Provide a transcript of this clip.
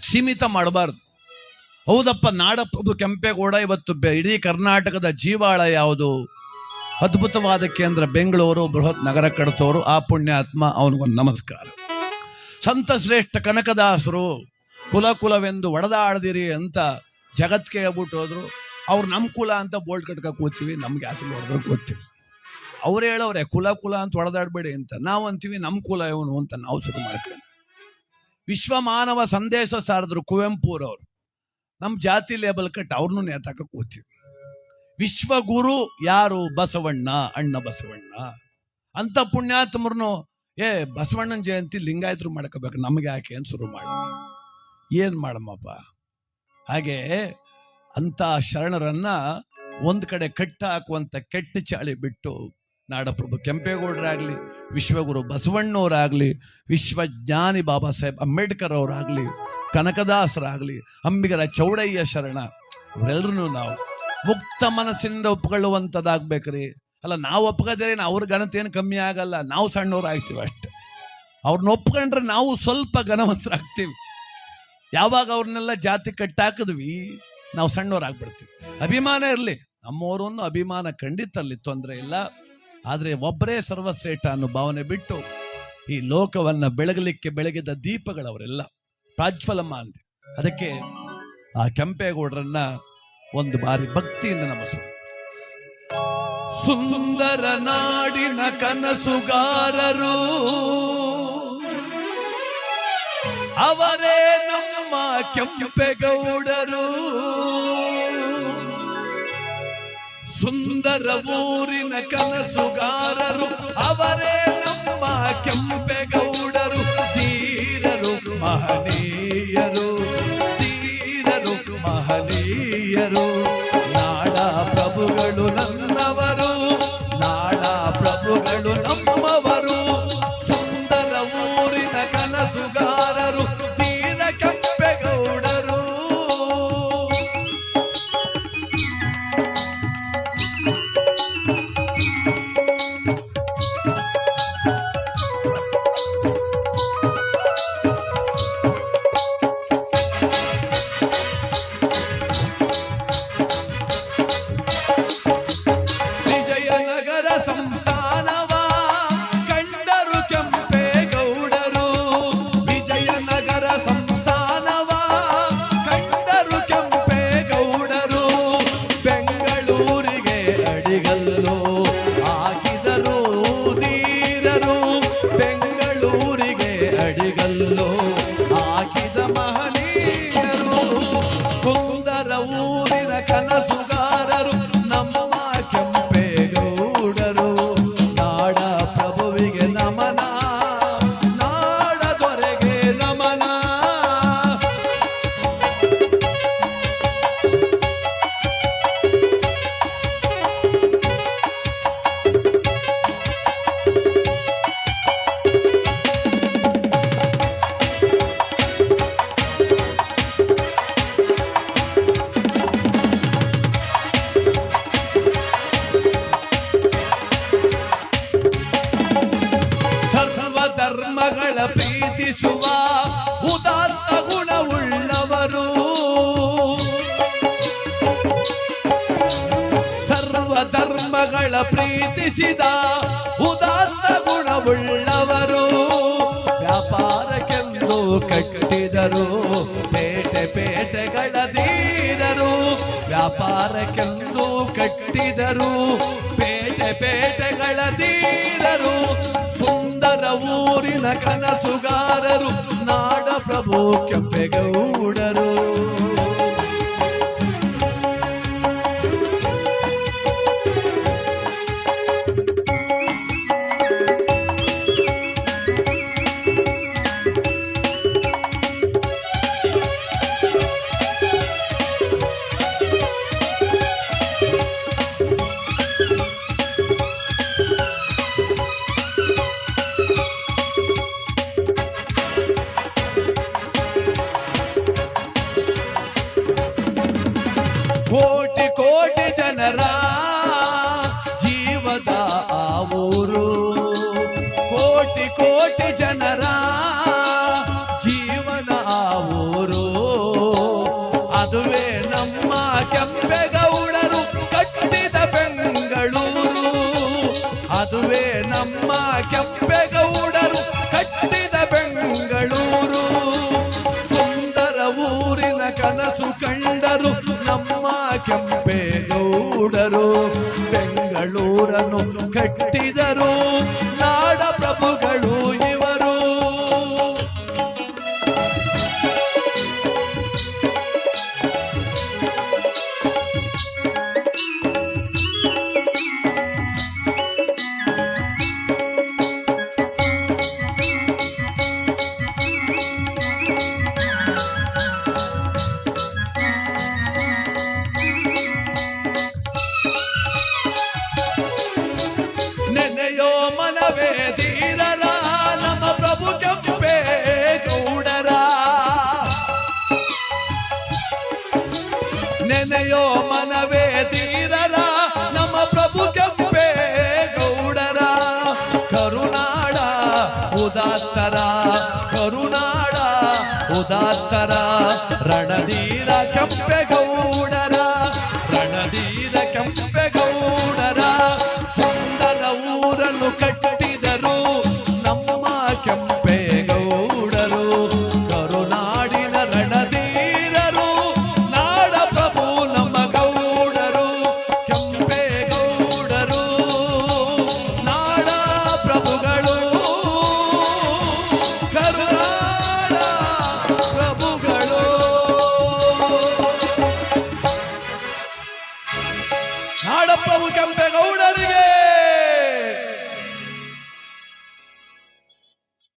ಸೀಮಿತ ಮಾಡಬಾರ್ದು. ಹೌದಪ್ಪ, ನಾಡಪ್ರಭು ಕೆಂಪೇಗೌಡ ಇವತ್ತು ಇಡೀ ಕರ್ನಾಟಕದ ಜೀವಾಳ ಯಾವುದು? ಅದ್ಭುತವಾದ ಕೇಂದ್ರ ಬೆಂಗಳೂರು, ಬೃಹತ್ ನಗರ ಕಡತೋರು. ಆ ಪುಣ್ಯಾತ್ಮ, ಅವನಿಗೊಂದು ನಮಸ್ಕಾರ. ಸಂತ ಶ್ರೇಷ್ಠ ಕನಕದಾಸರು ಕುಲವೆಂದು ಒಡೆದಾಡ್ದಿರಿ ಅಂತ ಜಗತ್ಗೆ ಹೇಳ್ಬಿಟ್ಟು ಹೋದ್ರು. ಅವ್ರು ನಮ್ಮ ಕುಲ ಅಂತ ಬೋಲ್ಡ್ ಕಟ್ಕ ಕೂತೀವಿ, ನಮ್ಗೆ ಯಾಕೆ ಹೊಡೆದ್ರು ಗೊತ್ತಿಲ್ಲ. ಅವ್ರು ಹೇಳವ್ರೆ ಕುಲ ಅಂತ ಹೊಡೆದಾಡ್ಬೇಡಿ ಅಂತ, ನಾವು ಅಂತೀವಿ ನಮ್ಮ ಕುಲ ಇವನು ಅಂತ ನಾವು ಶುರು ಮಾಡ್ಕೊಂಡು. ವಿಶ್ವಮಾನವ ಸಂದೇಶ ಸಾರಿದ್ರು ಕುವೆಂಪುರವ್ರು. ನಮ್ಮ ಜಾತಿ ಲೇಬಲ್ ಕಟ್ ಅವ್ರನ್ನೂ ನೇತಾಕ ಕೂತೀವಿ. ವಿಶ್ವಗುರು ಯಾರು? ಬಸವಣ್ಣ, ಅಣ್ಣ ಬಸವಣ್ಣ ಅಂತ ಪುಣ್ಯಾತ್ಮರನ್ನು ಬಸವಣ್ಣನ ಜಯಂತಿ ಲಿಂಗಾಯತರು ಮಾಡ್ಕೋಬೇಕು, ನಮ್ಗೆ ಯಾಕೆ ಅಂತ ಶುರು ಮಾಡ. ಏನ್ ಮಾಡಮ್ಮಪ್ಪ? ಹಾಗೆ ಅಂತ ಶರಣರನ್ನ ಒಂದ್ ಕಡೆ ಕಟ್ಟ ಹಾಕುವಂತ ಕೆಟ್ಟ ಚಾಳಿ ಬಿಟ್ಟು ನಾಡಪ್ರಭು ಕೆಂಪೇಗೌಡರಾಗ್ಲಿ, ವಿಶ್ವಗುರು ಬಸವಣ್ಣವರಾಗ್ಲಿ, ವಿಶ್ವಜ್ಞಾನಿ ಬಾಬಾ ಸಾಹೇಬ್ ಅಂಬೇಡ್ಕರ್ ಅವರಾಗ್ಲಿ, ಕನಕದಾಸರಾಗ್ಲಿ, ಅಂಬಿಗರ ಚೌಡಯ್ಯ ಶರಣ, ಇವರೆಲ್ಲರೂ ನಾವು ಮುಕ್ತ ಮನಸ್ಸಿಂದ ಒಪ್ಕೊಳ್ಳುವಂಥದ್ದಾಗ್ಬೇಕ್ರಿ. ಅಲ್ಲ, ನಾವು ಒಪ್ಕೋದೇನೆ ಅವ್ರ ಘನತೆ ಏನು ಕಮ್ಮಿ ಆಗಲ್ಲ, ನಾವು ಸಣ್ಣವ್ರು ಆಗ್ತೀವಿ ಅಷ್ಟೆ. ಅವ್ರನ್ನ ಒಪ್ಕೊಂಡ್ರೆ ನಾವು ಸ್ವಲ್ಪ ಘನವಂತರಾಗ್ತೀವಿ. ಯಾವಾಗ ಅವ್ರನ್ನೆಲ್ಲ ಜಾತಿ ಕಟ್ಟಾಕಿದ್ವಿ, ನಾವು ಸಣ್ಣವ್ರಾಗ್ಬಿಡ್ತೀವಿ. ಅಭಿಮಾನ ಇರಲಿ, ನಮ್ಮವರು ಅನ್ನೋ ಅಭಿಮಾನ ಖಂಡಿತ ಅಲ್ಲಿ ತೊಂದರೆ ಇಲ್ಲ. ಆದರೆ ಒಬ್ಬರೇ ಸರ್ವಶ್ರೇಷ್ಠ ಅನ್ನೋ ಭಾವನೆ ಬಿಟ್ಟು ಈ ಲೋಕವನ್ನ ಬೆಳಗಲಿಕ್ಕೆ ಬೆಳಗಿದ ದೀಪಗಳವರೆಲ್ಲ ಪ್ರಾಜ್ವಲಮ್ಮ ಅಂತ. ಅದಕ್ಕೆ ಆ ಕೆಂಪೇಗೌಡರನ್ನ ಒಂದು ಬಾರಿ ಭಕ್ತಿಯಿಂದ ನಮಸ್ಕಾರ. ಸುಂದರ ನಾಡಿನ ಕನಸುಗಾರರು ಅವರೇ ನಮ್ಮ ಕೆಂಪೇಗೌಡರು. ಸುಂದರ ಊರಿನ ಕನಸುಗಾರರು ಅವರೇ ನಮ್ಮ ಕೆಂಪೇಗೌಡರು. ಧೀರರು ಮಹನೀಯರು, ಧೀರರು ಮಹನೀಯರು, ನಾಡ ಪ್ರಭುಗಳು ನನ್ನವರು, ನಾಡ ಪ್ರಭುಗಳು ನಮ್ಮವರು. ಸುಂದರ ಊರಿನ ಕನಸುಗಾರರು ಧೀರ ಕೆಂಪೇಗೌಡರು. ಕನಸುಗಾರರು ನಮ್ಮ ಕೆಂಪೇಗೌಡರು. ನಾಡ ಪ್ರಭುವಿಗೆ ನಮನ, ನಾಡ ದೊರೆಗೆ ನಮನ. ಧರ್ಮಗಳ ಪ್ರೀತಿಸುವ ಉದಾತ್ತ ಗುಣವುಳ್ಳವರು, ಸರ್ವ ಧರ್ಮಗಳ ಪ್ರೀತಿಸಿದ ಉದಾತ್ತ ಗುಣವುಳ್ಳವರು. ವ್ಯಾಪಾರಕ್ಕೆಂದು ಕಟ್ಟಿದರು ಪೇಟೆ ಪೇಟೆಗಳ ಧೀರರು, ವ್ಯಾಪಾರಕ್ಕೆಂದು ಕಟ್ಟಿದರು ಪೇಟೆ ಪೇಟೆಗಳ ಧೀರರು. ಸುಂದರ ಊರಿನ ಕನಸುಗಾರರು ನಾಡ ಪ್ರಭು ಕೆಂಪೇಗೌಡರು. ಅದುವೇ ನಮ್ಮ ಕೆಂಪೇಗೌಡರು ಕಟ್ಟಿದ ಬೆಂಗಳೂರು. ಅದುವೇ ನಮ್ಮ ಕೆಂಪೇಗೌಡರು ಕಟ್ಟಿದ ಬೆಂಗಳೂರು. ಸುಂದರ ಊರಿನ ಕನಸು ಕಂಡರು ನಮ್ಮ ಕೆಂಪೇಗೌಡರು. ಬೆಂಗಳೂರನ್ನು ಕಟ್ಟಿದರು ನಾಡ ಪ್ರಭುಗಳು ಇವರು. ನೆನೆಯೋ ಮನವೇ ಧೀರರ ನಮ್ಮ ಪ್ರಭು ಕೆಂಪೇಗೌಡರ. ನೆನೆಯೋ ಮನವೇ ಧೀರರ ನಮ್ಮ ಪ್ರಭು ಕೆಂಪೇಗೌಡರ. ಕರುನಾಡ ಉದಾತ್ತರ, ಕರುನಾಡ ಉದಾತ್ತರ ರಣಧೀರ ಕೆಂಪೇಗೌಡ.